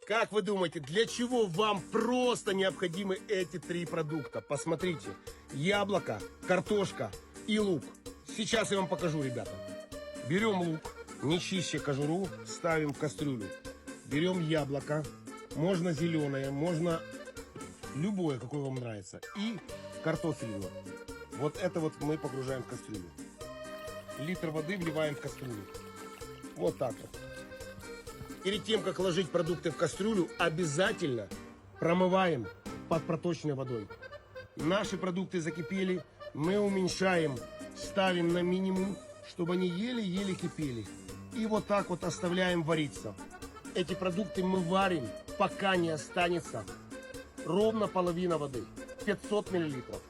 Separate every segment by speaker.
Speaker 1: Как вы думаете, для чего вам просто необходимы эти три продукта? Посмотрите, яблоко, картошка и лук. Сейчас я вам покажу, ребята. Берем лук, не чища кожуру, ставим в кастрюлю. Берем яблоко, можно зеленое, можно любое, какое вам нравится. И картофелину. Вот это вот мы погружаем в кастрюлю. Литр воды вливаем в кастрюлю. Вот так вот. Перед тем, как ложить продукты в кастрюлю, обязательно промываем под проточной водой. Наши продукты закипели, мы уменьшаем, ставим на минимум, чтобы они еле-еле кипели. И вот так вот оставляем вариться. Эти продукты мы варим, пока не останется ровно половина воды, 500 миллилитров.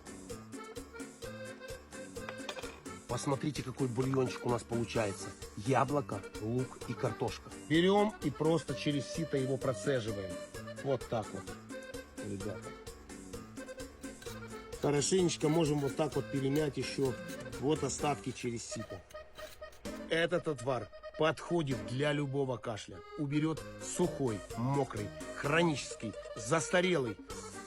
Speaker 1: Посмотрите, какой бульончик у нас получается. Яблоко, лук и картошка. Берем и просто через сито его процеживаем. Вот так вот, ребята. Хорошенечко можем вот так вот перемять еще вот остатки через сито. Этот отвар подходит для любого кашля. Уберет сухой, мокрый, хронический, застарелый.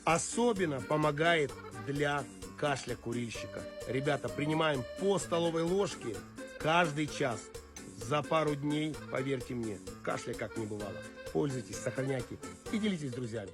Speaker 1: Особенно помогает для кашля курильщика. Ребята, принимаем по столовой ложке каждый час. За пару дней, поверьте мне, кашля как не бывало. Пользуйтесь, сохраняйте и делитесь с друзьями.